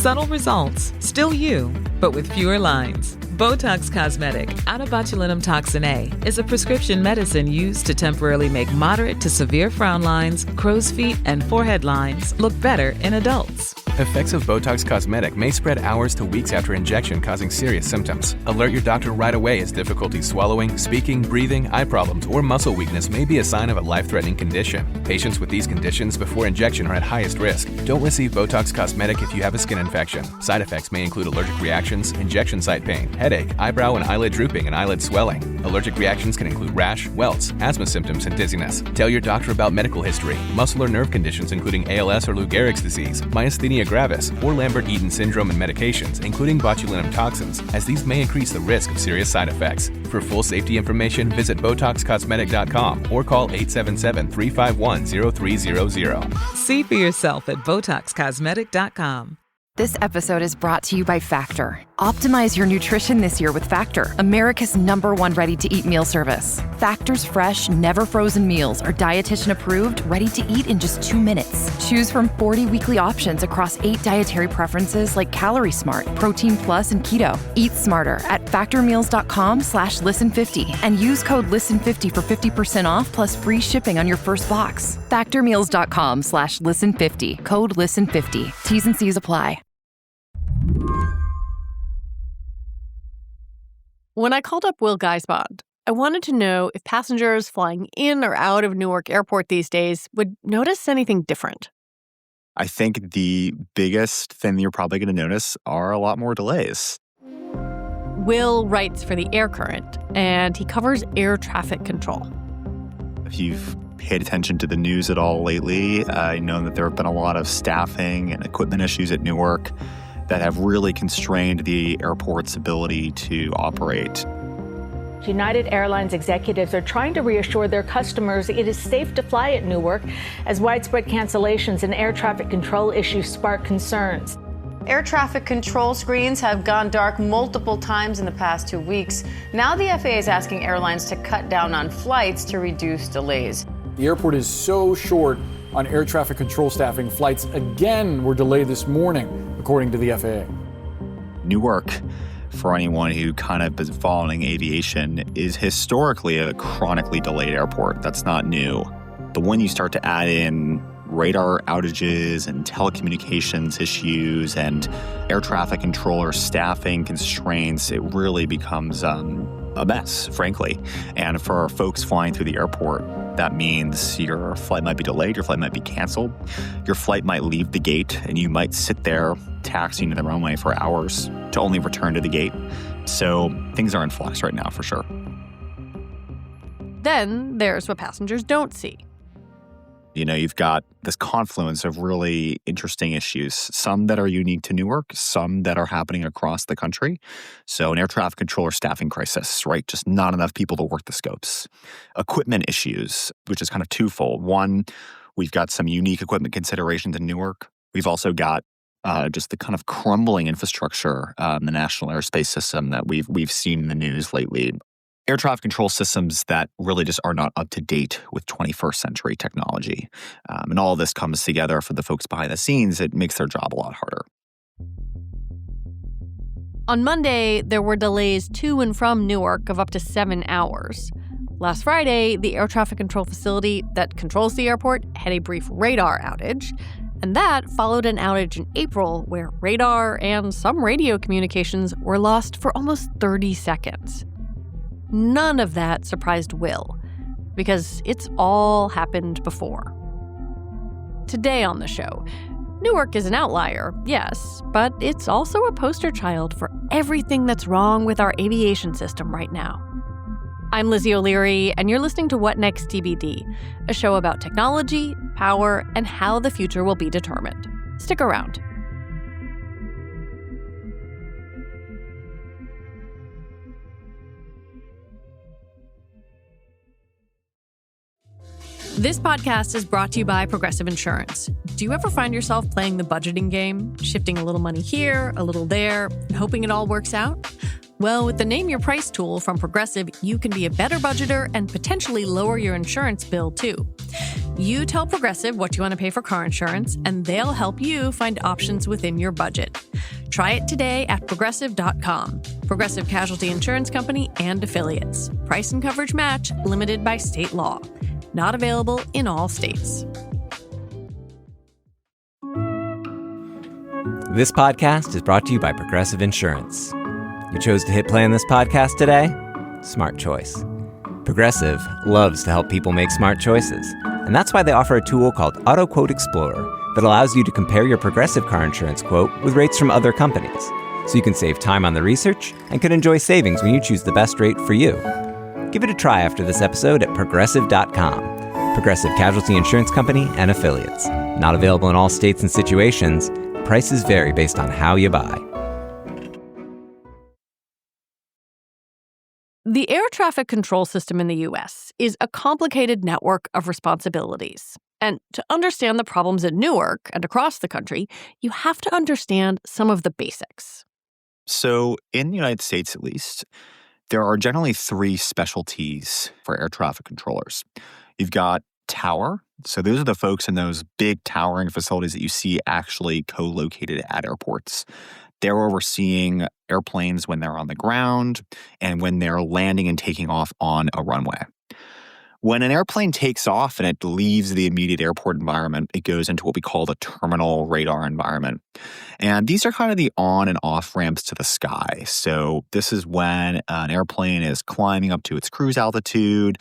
Subtle results, still you, but with fewer lines. Botox Cosmetic, out of botulinum toxin A, is a prescription medicine used to temporarily make moderate to severe frown lines, crow's feet, and forehead lines look better in adults. Effects of Botox Cosmetic may spread hours to weeks after injection, causing serious symptoms. Alert your doctor right away as difficulty swallowing, speaking, breathing, eye problems, or muscle weakness may be a sign of a life-threatening condition. Patients with these conditions before injection are at highest risk. Don't receive Botox Cosmetic if you have a skin infection. Side effects may include allergic reactions, injection site pain, headache, eyebrow and eyelid drooping, and eyelid swelling. Allergic reactions can include rash, welts, asthma symptoms, and dizziness. Tell your doctor about medical history, muscle or nerve conditions including ALS or Lou Gehrig's disease, myasthenia gravis, or Lambert-Eaton syndrome, and medications, including botulinum toxins, as these may increase the risk of serious side effects. For full safety information, visit BotoxCosmetic.com or call 877-351-0300. See for yourself at BotoxCosmetic.com. This episode is brought to you by Factor. Optimize your nutrition this year with Factor, America's #1 ready-to-eat meal service. Factor's fresh, never frozen meals are dietitian approved, ready to eat in just 2 minutes. Choose from 40 weekly options across 8 dietary preferences like Calorie Smart, Protein Plus, and Keto. Eat smarter at factormeals.com/listen50 and use code LISTEN50 for 50% off plus free shipping on your first box. Factormeals.com/listen50, code LISTEN50. T's and C's apply. When I called up Will Guisbond, I wanted to know if passengers flying in or out of Newark Airport these days would notice anything different. I think the biggest thing that you're probably going to notice are a lot more delays. Will writes for the Air Current, and he covers air traffic control. If you've paid attention to the news at all lately, I know that there have been a lot of staffing and equipment issues at Newark that have really constrained the airport's ability to operate. United Airlines executives are trying to reassure their customers it is safe to fly at Newark as widespread cancellations and air traffic control issues spark concerns. Air traffic control screens have gone dark multiple times in the past 2 weeks. Now the FAA is asking airlines to cut down on flights to reduce delays. The airport is so short on air traffic control staffing. Flights again were delayed this morning, according to the FAA. Newark, for anyone who kind of is following aviation, is historically a chronically delayed airport. That's not new. But when you start to add in radar outages and telecommunications issues and air traffic controller staffing constraints, it really becomes a mess, frankly. And for folks flying through the airport, that means your flight might be delayed, your flight might be canceled, your flight might leave the gate, and you might sit there taxiing to the runway for hours to only return to the gate. So things are in flux right now, for sure. Then there's what passengers don't see. You know, you've got this confluence of really interesting issues, some that are unique to Newark, some that are happening across the country. So an air traffic controller staffing crisis, right? Just not enough people to work the scopes. Equipment issues, which is kind of twofold. One, we've got some unique equipment considerations in Newark. We've also got just the kind of crumbling infrastructure, the national airspace system that we've seen in the news lately. Air traffic control systems that really just are not up to date with 21st century technology. And all of this comes together for the folks behind the scenes. It makes their job a lot harder. On Monday, there were delays to and from Newark of up to 7 hours. Last Friday, the air traffic control facility that controls the airport had a brief radar outage. And that followed an outage in April where radar and some radio communications were lost for almost 30 seconds. None of that surprised Will, because it's all happened before. Today on the show, Newark is an outlier, yes, but it's also a poster child for everything that's wrong with our aviation system right now. I'm Lizzie O'Leary, and you're listening to What Next TBD, a show about technology, power, and how the future will be determined. Stick around. This podcast is brought to you by Progressive Insurance. Do you ever find yourself playing the budgeting game, shifting a little money here, a little there, and hoping it all works out? Well, with the Name Your Price tool from Progressive, you can be a better budgeter and potentially lower your insurance bill, too. You tell Progressive what you want to pay for car insurance, and they'll help you find options within your budget. Try it today at Progressive.com. Progressive Casualty Insurance Company and Affiliates. Price and coverage match limited by state law. Not available in all states. This podcast is brought to you by Progressive Insurance. You chose to hit play on this podcast today? Smart choice. Progressive loves to help people make smart choices. And that's why they offer a tool called Auto Quote Explorer that allows you to compare your Progressive car insurance quote with rates from other companies. So you can save time on the research and can enjoy savings when you choose the best rate for you. Give it a try after this episode at Progressive.com. Progressive Casualty Insurance Company and Affiliates. Not available in all states and situations. Prices vary based on how you buy. The air traffic control system in the U.S. is a complicated network of responsibilities. And to understand the problems at Newark and across the country, you have to understand some of the basics. So in the United States, at least, there are generally three specialties for air traffic controllers. You've got tower. So those are the folks in those big towering facilities that you see actually co-located at airports. They're overseeing airplanes when they're on the ground and when they're landing and taking off on a runway. When an airplane takes off and it leaves the immediate airport environment, it goes into what we call the terminal radar environment. And these are kind of the on and off ramps to the sky. So this is when an airplane is climbing up to its cruise altitude,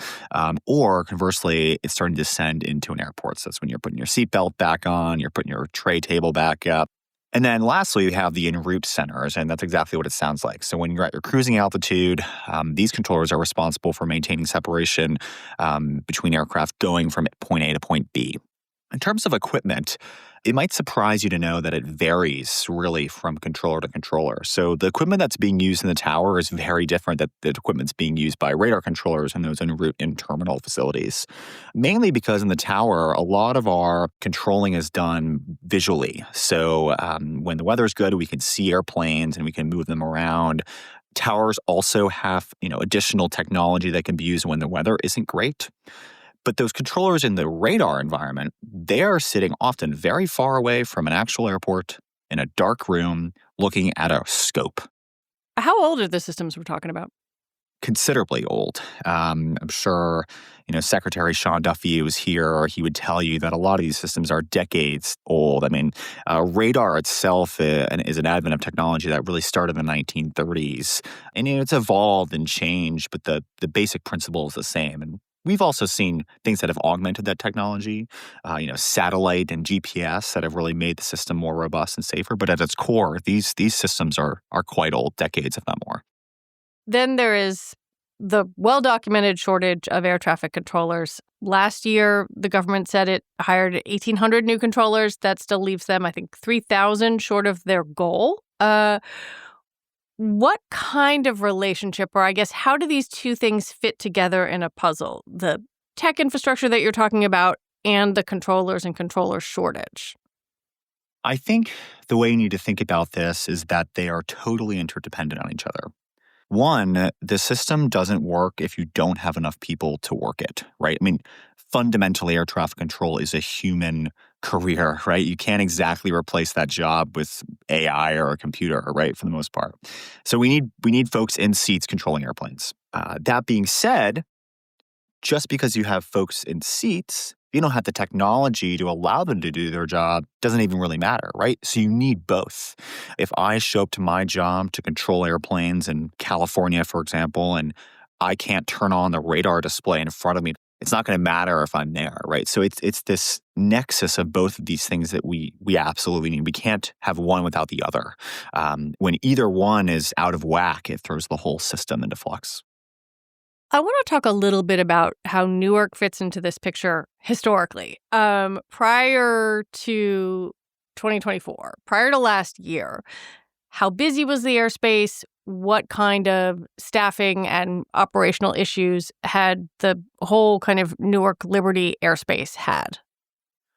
or conversely, it's starting to descend into an airport. So that's when you're putting your seatbelt back on, you're putting your tray table back up. And then lastly, you have the en route centers, and that's exactly what it sounds like. So when you're at your cruising altitude, these controllers are responsible for maintaining separation between aircraft going from point A to point B. In terms of equipment, it might surprise you to know that it varies really from controller to controller. So the equipment that's being used in the tower is very different than the equipment's being used by radar controllers in those en route and terminal facilities. Mainly because in the tower, a lot of our controlling is done visually. So when the weather's good, we can see airplanes and we can move them around. Towers also have, additional technology that can be used when the weather isn't great. But those controllers in the radar environment, they are sitting often very far away from an actual airport in a dark room looking at a scope. How old are the systems we're talking about? Considerably old. I'm sure, Secretary Sean Duffy was here. He would tell you that a lot of these systems are decades old. I mean, radar itself is an advent of technology that really started in the 1930s. And, it's evolved and changed, but the basic principle is the same. And we've also seen things that have augmented that technology, satellite and GPS that have really made the system more robust and safer. But at its core, these systems are quite old, decades, if not more. Then there is the well-documented shortage of air traffic controllers. Last year, the government said it hired 1,800 new controllers. That still leaves them, I think, 3,000 short of their goal. What kind of relationship, or I guess, how do these two things fit together in a puzzle? The tech infrastructure that you're talking about and the controllers and controller shortage? I think the way you need to think about this is that they are totally interdependent on each other. One, the system doesn't work if you don't have enough people to work it, right? I mean, fundamentally, air traffic control is a human career, right? You can't exactly replace that job with AI or a computer, right, for the most part. So we need folks in seats controlling airplanes. That being said, just because you have folks in seats, you don't have the technology to allow them to do their job, doesn't even really matter, right? So you need both. If I show up to my job to control airplanes in California, for example, and I can't turn on the radar display in front of me, it's not going to matter if I'm there, right? So it's this nexus of both of these things that we absolutely need. We can't have one without the other. When either one is out of whack, it throws the whole system into flux. I want to talk a little bit about how Newark fits into this picture historically. Prior to 2024, prior to last year, how busy was the airspace? What kind of staffing and operational issues had the whole kind of Newark Liberty airspace had?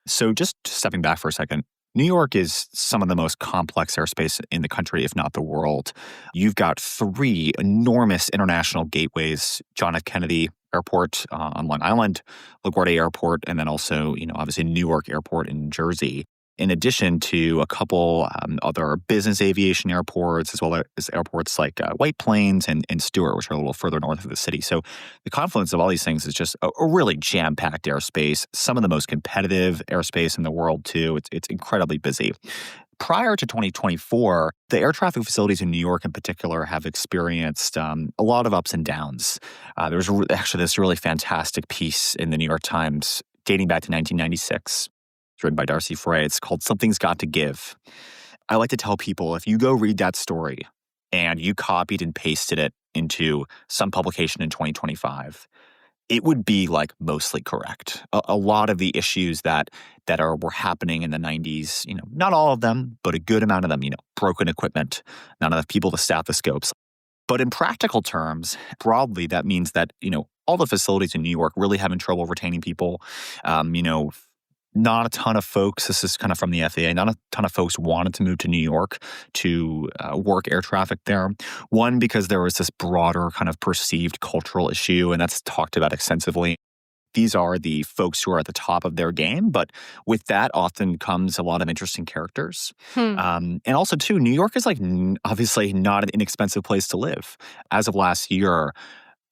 So just stepping back for a second, New York is some of the most complex airspace in the country, if not the world. You've got 3 enormous international gateways, John F. Kennedy, Airport on Long Island, LaGuardia Airport, and then also, obviously Newark Airport in Jersey, in addition to a couple other business aviation airports, as well as airports like White Plains and Stewart, which are a little further north of the city. So the confluence of all these things is just a really jam-packed airspace, some of the most competitive airspace in the world, too. It's incredibly busy. Prior to 2024, the air traffic facilities in New York in particular have experienced a lot of ups and downs. There was actually this really fantastic piece in the New York Times dating back to 1996. It's written by Darcy Frey. It's called Something's Got to Give. I like to tell people, if you go read that story and you copied and pasted it into some publication in 2025, it would be like mostly correct. A lot of the issues that were happening in the 90s, not all of them, but a good amount of them, broken equipment, not enough people to staff the scopes. But in practical terms, broadly, that means that, all the facilities in New York really having trouble retaining people. Not a ton of folks, this is kind of from the FAA, not a ton of folks wanted to move to New York to work air traffic there. One, because there was this broader kind of perceived cultural issue, and that's talked about extensively. These are the folks who are at the top of their game, but with that often comes a lot of interesting characters. And also, too, New York is obviously not an inexpensive place to live. As of last year,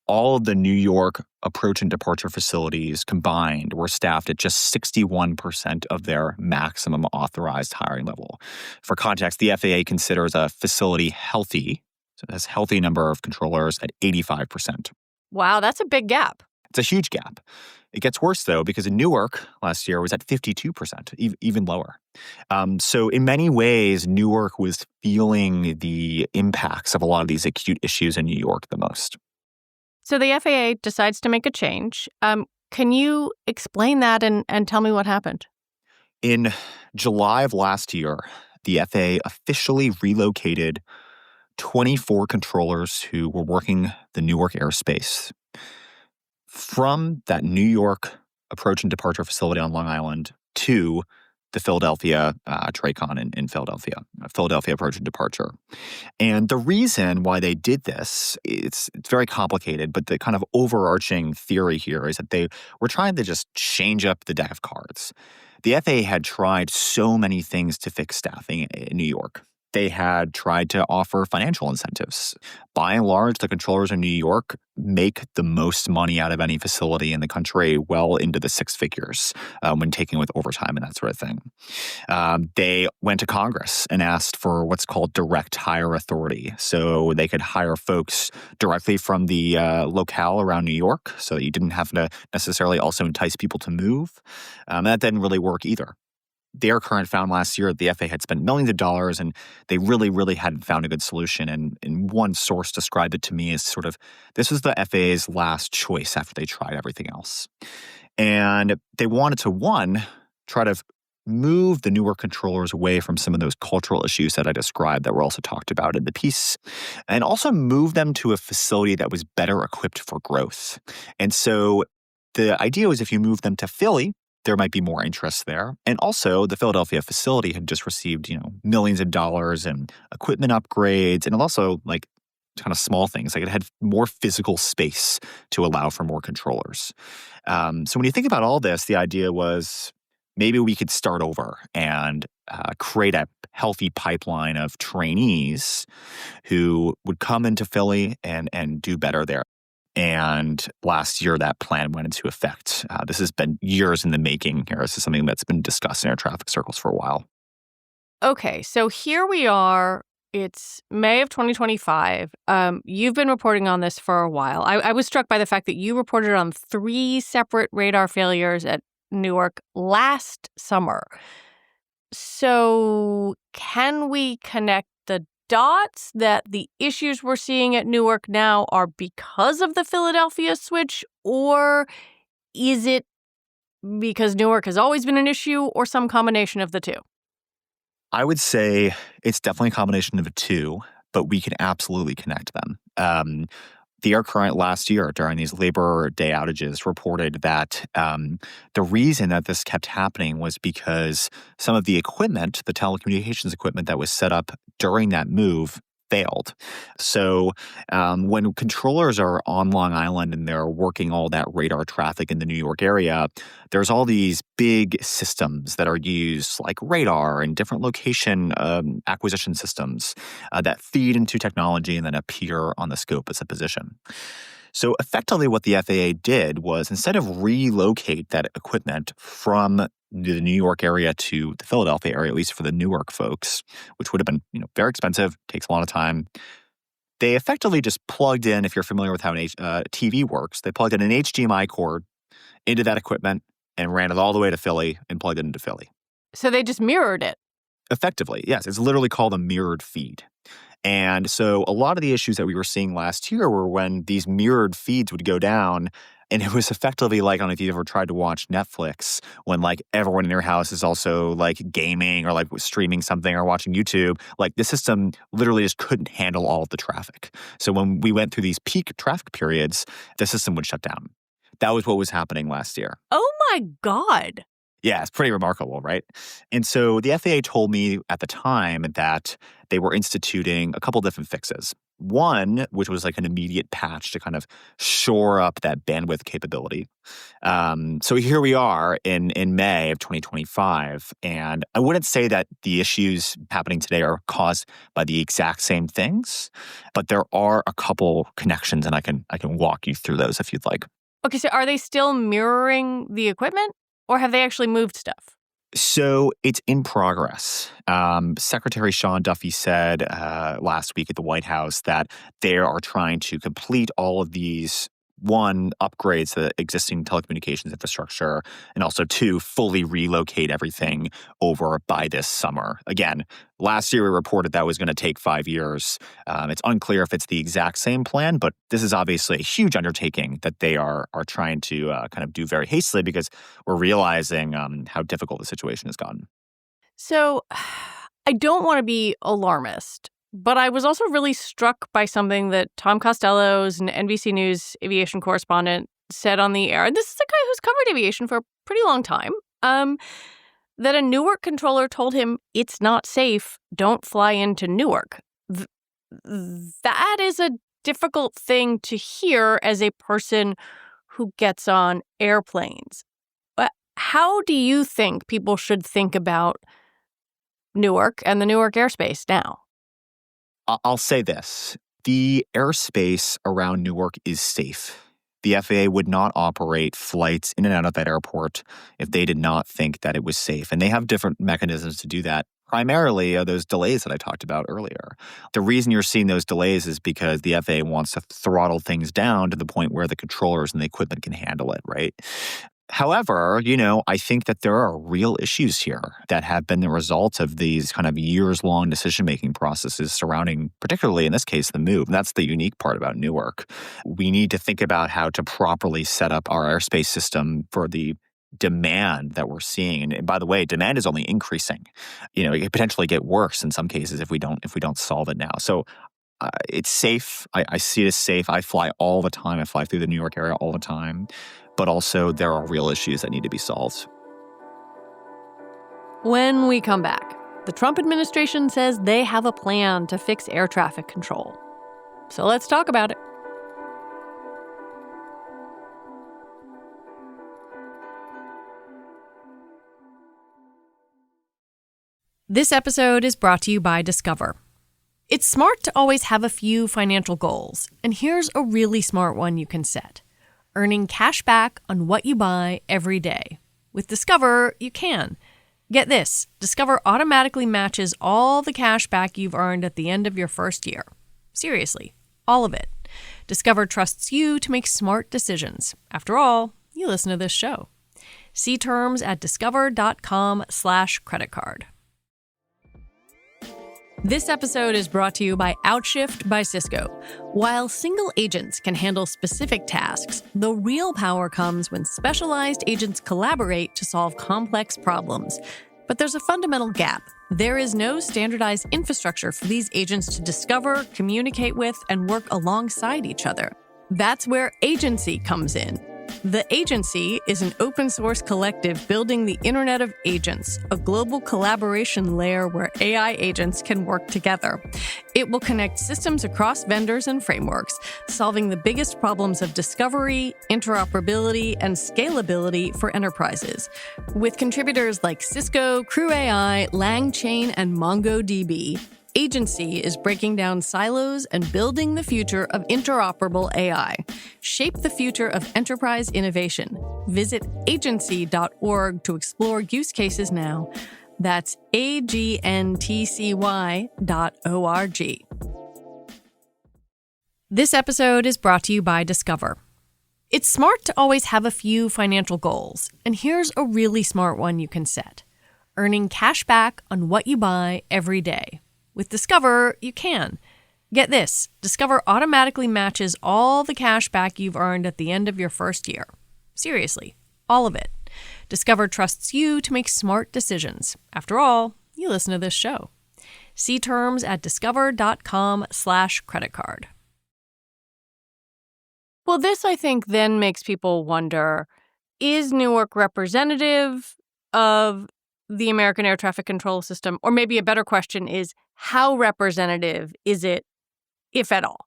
all of the New York approach and departure facilities combined were staffed at just 61% of their maximum authorized hiring level. For context, the FAA considers a facility healthy, so it has a healthy number of controllers at 85%. Wow, that's a big gap. It's a huge gap. It gets worse, though, because in Newark last year was at 52%, even lower. So in many ways, Newark was feeling the impacts of a lot of these acute issues in New York the most. So the FAA decides to make a change. Can you explain that and tell me what happened? In July of last year, the FAA officially relocated 24 controllers who were working the Newark airspace from that New York approach and departure facility on Long Island to the Philadelphia TRACON in Philadelphia approach and departure. And the reason why they did this, it's very complicated, but the kind of overarching theory here is that they were trying to just change up the deck of cards. The FAA had tried so many things to fix staffing in New York. They had tried to offer financial incentives. By and large, the controllers in New York make the most money out of any facility in the country, well into the six figures when taking with overtime and that sort of thing. They went to Congress and asked for what's called direct hire authority. So they could hire folks directly from the locale around New York so that you didn't have to necessarily also entice people to move. That didn't really work either. The Air Current found last year that the FAA had spent millions of dollars and they really, really hadn't found a good solution. And one source described it to me as sort of, this was the FAA's last choice after they tried everything else. And they wanted to, one, try to move the Newark controllers away from some of those cultural issues that I described that were also talked about in the piece, and also move them to a facility that was better equipped for growth. And so the idea was if you move them to Philly, there might be more interest there. And also, the Philadelphia facility had just received, millions of dollars in equipment upgrades, and also kind of small things. It had more physical space to allow for more controllers. So when you think about all this, the idea was maybe we could start over and create a healthy pipeline of trainees who would come into Philly and do better there. And last year, that plan went into effect. This has been years in the making here. This is something that's been discussed in air traffic circles for a while. Okay, so here we are. It's May of 2025. You've been reporting on this for a while. I was struck by the fact that you reported on 3 separate radar failures at Newark last summer. So can we connect the dots that the issues we're seeing at Newark now are because of the Philadelphia switch, or is it because Newark has always been an issue, or some combination of the two? I would say it's definitely a combination of the two, but we can absolutely connect them. The Air Current last year during these Labor Day outages reported that the reason that this kept happening was because some of the equipment, the telecommunications equipment that was set up during that move, failed. So when controllers are on Long Island and they're working all that radar traffic in the New York area, there's all these big systems that are used, like radar and different location acquisition systems that feed into technology and then appear on the scope as a position. So effectively what the FAA did was, instead of relocate that equipment from the New York area to the Philadelphia area, at least for the Newark folks, which would have been very expensive, takes a lot of time, they effectively just plugged in, if you're familiar with how a TV works, they plugged in an HDMI cord into that equipment and ran it all the way to Philly and plugged it into Philly. So they just mirrored it. Effectively, yes. It's literally called a mirrored feed. And so a lot of the issues that we were seeing last year were when these mirrored feeds would go down, and it was effectively like, I don't know if you've ever tried to watch Netflix when like everyone in your house is also like gaming or like streaming something or watching YouTube. Like the system literally just couldn't handle all of the traffic. So when we went through these peak traffic periods, the system would shut down. That was what was happening last year. Oh my God. Yeah, it's pretty remarkable, right? And so the FAA told me at the time that they were instituting a couple different fixes. One, which was like an immediate patch to kind of shore up that bandwidth capability. So here we are in May of 2025, and I wouldn't say that the issues happening today are caused by the exact same things, but there are a couple connections, and I can walk you through those if you'd like. Okay, so are they still mirroring the equipment? Or have they actually moved stuff? So it's in progress. Secretary Sean Duffy said last week at the White House that they are trying to complete all of these, one, upgrades to the existing telecommunications infrastructure, and also two, fully relocate everything over by this summer. Again, last year we reported that was going to take 5 years. It's unclear if it's the exact same plan, but this is obviously a huge undertaking that they are trying to kind of do very hastily because we're realizing how difficult the situation has gotten. So I don't want to be alarmist, but I was also really struck by something that Tom Costello, an NBC News aviation correspondent, said on the air. This is a guy who's covered aviation for a pretty long time. That a Newark controller told him, it's not safe, don't fly into Newark. That is a difficult thing to hear as a person who gets on airplanes. But how do you think people should think about Newark and the Newark airspace now? I'll say this. The airspace around Newark is safe. The FAA would not operate flights in and out of that airport if they did not think that it was safe. And they have different mechanisms to do that. Primarily are those delays that I talked about earlier. The reason you're seeing those delays is because the FAA wants to throttle things down to the point where the controllers and the equipment can handle it, right? However, I think that there are real issues here that have been the result of these kind of years-long decision-making processes surrounding, particularly in this case, the move. And that's the unique part about Newark. We need to think about how to properly set up our airspace system for the demand that we're seeing. And by the way, demand is only increasing. It could potentially get worse in some cases if we don't solve it now. So it's safe. I see it as safe. I fly all the time. I fly through the New York area all the time. But also there are real issues that need to be solved. When we come back, the Trump administration says they have a plan to fix air traffic control. So let's talk about it. This episode is brought to you by Discover. It's smart to always have a few financial goals, and here's a really smart one you can set. Earning cash back on what you buy every day. With Discover, you can. Get this, Discover automatically matches all the cash back you've earned at the end of your first year. Seriously, all of it. Discover trusts you to make smart decisions. After all, you listen to this show. See terms at discover.com/creditcard. This episode is brought to you by Outshift by Cisco. While single agents can handle specific tasks, the real power comes when specialized agents collaborate to solve complex problems. But there's a fundamental gap. There is no standardized infrastructure for these agents to discover, communicate with, and work alongside each other. That's where agency comes in. The Agency is an open-source collective building the Internet of Agents, a global collaboration layer where AI agents can work together. It will connect systems across vendors and frameworks, solving the biggest problems of discovery, interoperability, and scalability for enterprises. With contributors like Cisco, Crew AI, LangChain, and MongoDB, Agency is breaking down silos and building the future of interoperable AI. Shape the future of enterprise innovation. Visit agency.org to explore use cases now. That's agntcy.org. This episode is brought to you by Discover. It's smart to always have a few financial goals, and here's a really smart one you can set: earning cash back on what you buy every day. With Discover, you can. Get this, Discover automatically matches all the cash back you've earned at the end of your first year. Seriously, all of it. Discover trusts you to make smart decisions. After all, you listen to this show. See terms at discover.com/creditcard. Well, this, I think, then makes people wonder, is Newark representative of the American air traffic control system? Or maybe a better question is, how representative is it, if at all?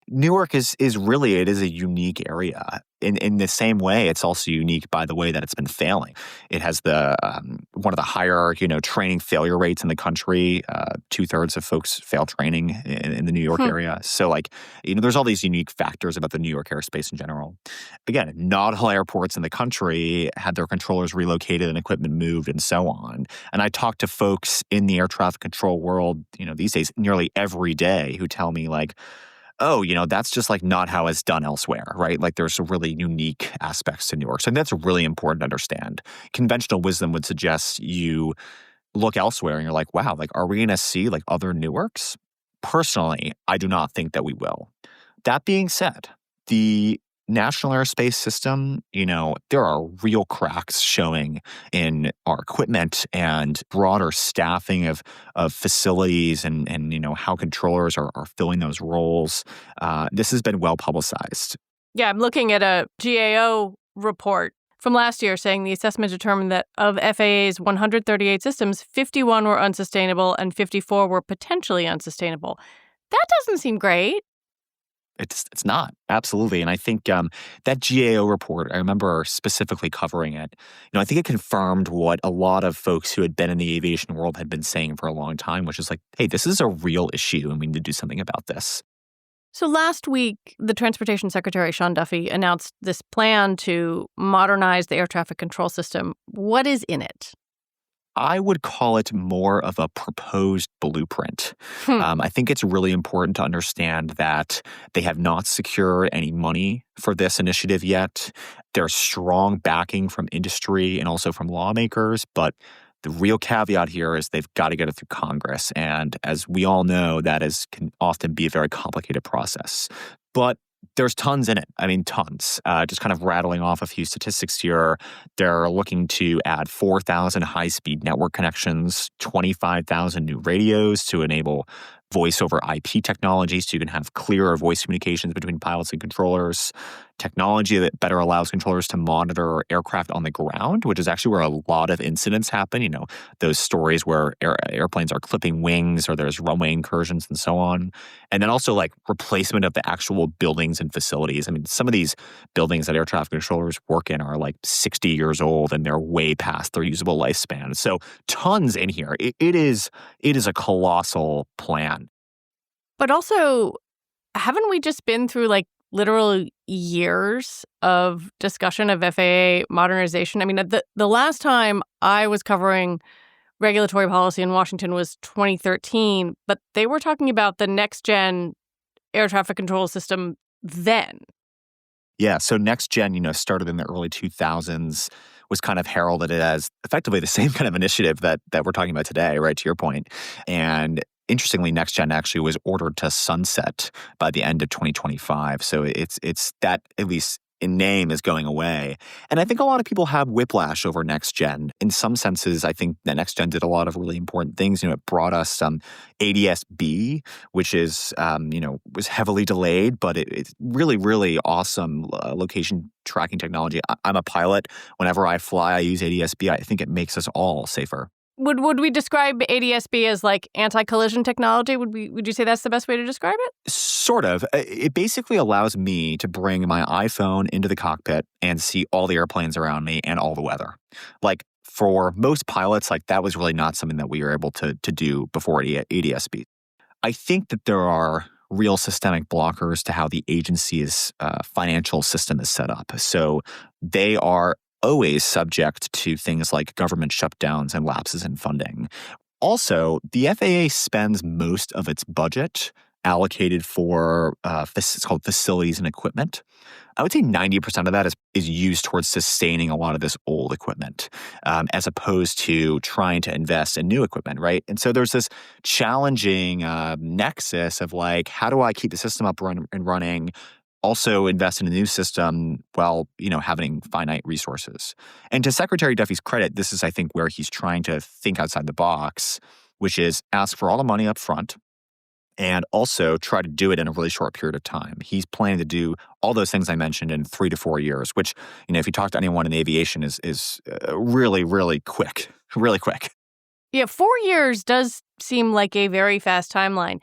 Newark is really, it is a unique area. In the same way, it's also unique by the way that it's been failing. It has the one of the higher, training failure rates in the country. 2/3 of folks fail training in the New York area. So, there's all these unique factors about the New York airspace in general. Again, not all airports in the country had their controllers relocated and equipment moved and so on. And I talk to folks in the air traffic control world, these days nearly every day, who tell me oh, that's just not how it's done elsewhere, right? There's really unique aspects to Newark. So that's really important to understand. Conventional wisdom would suggest you look elsewhere and you're wow, are we going to see other Newarks? Personally, I do not think that we will. That being said, the national airspace system, there are real cracks showing in our equipment and broader staffing of facilities and how controllers are filling those roles. This has been well publicized. Yeah, I'm looking at a GAO report from last year saying the assessment determined that of FAA's 138 systems, 51 were unsustainable and 54 were potentially unsustainable. That doesn't seem great. It's not. Absolutely. And I think that GAO report, I remember specifically covering it. I think it confirmed what a lot of folks who had been in the aviation world had been saying for a long time, which is hey, this is a real issue and we need to do something about this. So last week, the Transportation Secretary, Sean Duffy, announced this plan to modernize the air traffic control system. What is in it? I would call it more of a proposed blueprint. I think it's really important to understand that they have not secured any money for this initiative yet. There's strong backing from industry and also from lawmakers, but the real caveat here is they've got to get it through Congress. And as we all know, that can often be a very complicated process. But there's tons in it. I mean, tons. Just kind of rattling off a few statistics here. They're looking to add 4,000 high-speed network connections, 25,000 new radios to enable voice over IP technology so you can have clearer voice communications between pilots and controllers, technology that better allows controllers to monitor aircraft on the ground, which is actually where a lot of incidents happen. Those stories where airplanes are clipping wings or there's runway incursions and so on. And then also replacement of the actual buildings and facilities. I mean, some of these buildings that air traffic controllers work in are 60 years old and they're way past their usable lifespan. So tons in here. It is a colossal plan. But also, haven't we just been through literal years of discussion of FAA modernization? I mean, the last time I was covering regulatory policy in Washington was 2013, but they were talking about the next-gen air traffic control system then. Yeah, so next gen, started in the early 2000s, was kind of heralded as effectively the same kind of initiative that we're talking about today, right, to your point. And interestingly, next gen actually was ordered to sunset by the end of 2025. So it's that, at least in name is going away. And I think a lot of people have whiplash over next gen. In some senses, I think that next gen did a lot of really important things. It brought us some ADS-B, which is, was heavily delayed, but it's really, really awesome location tracking technology. I'm a pilot. Whenever I fly, I use ADS-B. I think it makes us all safer. Would we describe ADS-B as like anti-collision technology? Would you say that's the best way to describe it? Sort of. It basically allows me to bring my iPhone into the cockpit and see all the airplanes around me and all the weather. Like for most pilots, like that was really not something that we were able to do before ADS-B. I think that there are real systemic blockers to how the agency's financial system is set up. So they are always subject to things like government shutdowns and lapses in funding. Also, the FAA spends most of its budget allocated for it's called facilities and equipment. I would say 90% of that is used towards sustaining a lot of this old equipment, as opposed to trying to invest in new equipment, right? And so there's this challenging nexus of like, how do I keep the system up and running, also invest in a new system while, having finite resources. And to Secretary Duffy's credit, this is, I think, where he's trying to think outside the box, which is ask for all the money up front and also try to do it in a really short period of time. He's planning to do all those things I mentioned in 3 to 4 years, which, if you talk to anyone in aviation is really, really quick, really quick. Yeah, 4 years does seem like a very fast timeline.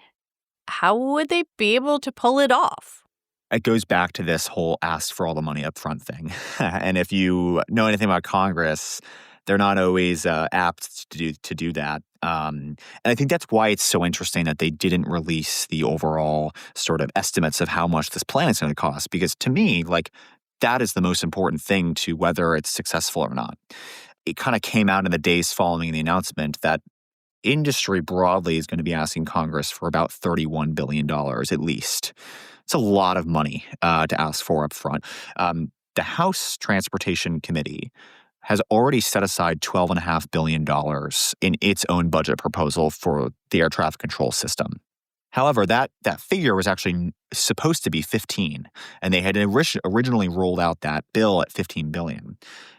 How would they be able to pull it off? It goes back to this whole ask for all the money up front thing. And if you know anything about Congress, they're not always apt to do that. And I think that's why it's so interesting that they didn't release the overall sort of estimates of how much this plan is going to cost. Because to me, like, that is the most important thing to whether it's successful or not. It kind of came out in the days following the announcement that industry broadly is going to be asking Congress for about $31 billion at least. It's a lot of money to ask for up front. The House Transportation Committee has already set aside $12.5 billion in its own budget proposal for the air traffic control system. However, that figure was actually supposed to be 15, and they had originally rolled out that bill at $15 billion.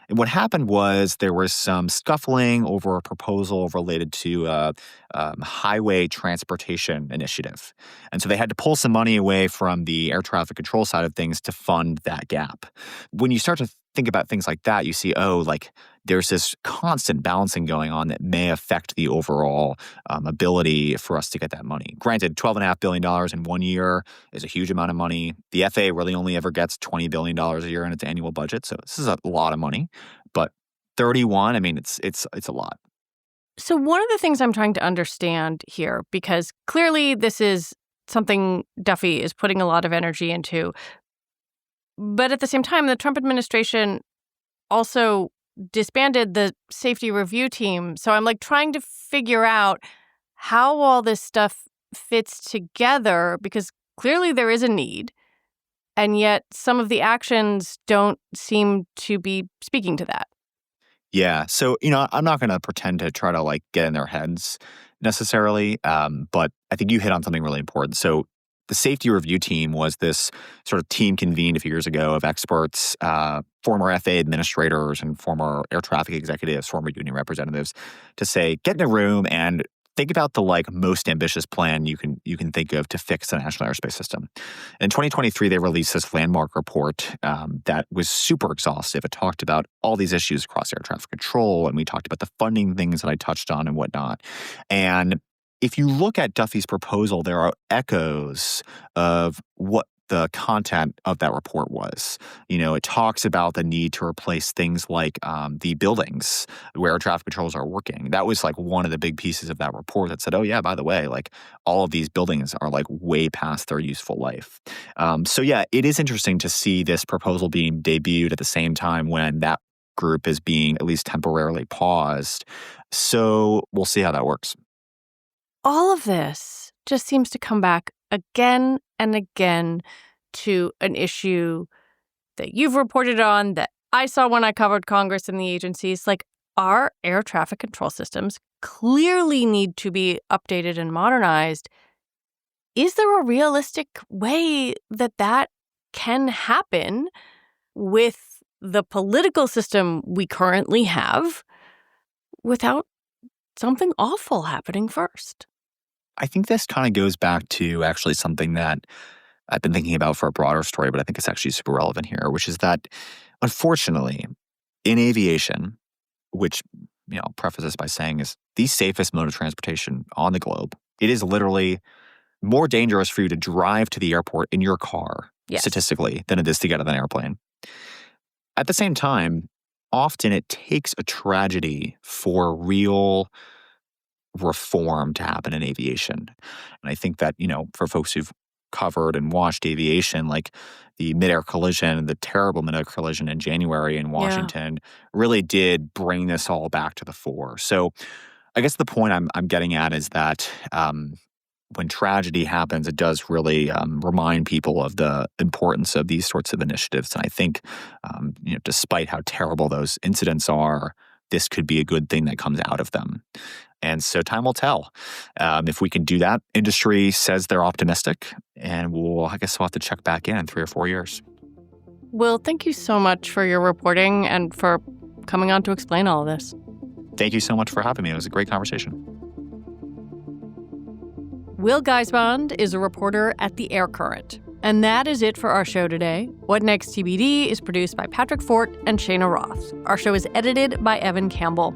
And what happened was there was some scuffling over a proposal related to a highway transportation initiative. And so they had to pull some money away from the air traffic control side of things to fund that gap. When you start to think about things like that, you see, there's this constant balancing going on that may affect the overall ability for us to get that money. Granted, $12.5 billion in 1 year is a huge amount of money. The FAA really only ever gets $20 billion a year in its annual budget, so this is a lot of money. But 31, I mean, it's a lot. So one of the things I'm trying to understand here, because clearly this is something Duffy is putting a lot of energy into, but at the same time, the Trump administration also disbanded the safety review team. So I'm trying to figure out how all this stuff fits together, because clearly there is a need, and yet some of the actions don't seem to be speaking to that. Yeah. So, I'm not going to pretend to try to get in their heads necessarily, but I think you hit on something really important. So the safety review team was this sort of team convened a few years ago of experts, former FAA administrators and former air traffic executives, former union representatives, to say, get in a room and think about the most ambitious plan you can think of to fix the national airspace system. In 2023, they released this landmark report that was super exhaustive. It talked about all these issues across air traffic control, and we talked about the funding things that I touched on and whatnot. And if you look at Duffy's proposal, there are echoes of what the content of that report was. It talks about the need to replace things like the buildings where traffic controls are working. That was one of the big pieces of that report that said, oh yeah, by the way, all of these buildings are way past their useful life. So yeah, it is interesting to see this proposal being debuted at the same time when that group is being at least temporarily paused. So we'll see how that works. All of this just seems to come back again and again to an issue that you've reported on, that I saw when I covered Congress and the agencies. Our air traffic control systems clearly need to be updated and modernized. Is there a realistic way that can happen with the political system we currently have without something awful happening first? I think this kind of goes back to actually something that I've been thinking about for a broader story, but I think it's actually super relevant here, which is that, unfortunately, in aviation, which, I'll preface this by saying is the safest mode of transportation on the globe, it is literally more dangerous for you to drive to the airport in your car, statistically, than it is to get on an airplane. At the same time, often it takes a tragedy for real reform to happen in aviation. And I think that, for folks who've covered and watched aviation, like the midair collision, the terrible midair collision in January in Washington, really did bring this all back to the fore. So I guess the point I'm getting at is that when tragedy happens, it does really remind people of the importance of these sorts of initiatives. And I think, despite how terrible those incidents are, this could be a good thing that comes out of them. And so time will tell. If we can do that, industry says they're optimistic, and I guess we'll have to check back in 3 or 4 years. Will, thank you so much for your reporting and for coming on to explain all of this. Thank you so much for having me. It was a great conversation. Will Guisbond is a reporter at The Air Current. And that is it for our show today. What Next TBD is produced by Patrick Fort and Shayna Roth. Our show is edited by Evan Campbell.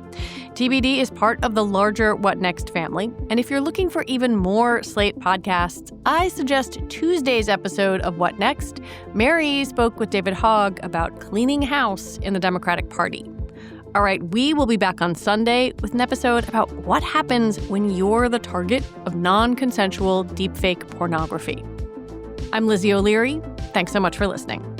TBD is part of the larger What Next family. And if you're looking for even more Slate podcasts, I suggest Tuesday's episode of What Next. Mary spoke with David Hogg about cleaning house in the Democratic Party. All right, we will be back on Sunday with an episode about what happens when you're the target of non-consensual deepfake pornography. I'm Lizzie O'Leary. Thanks so much for listening.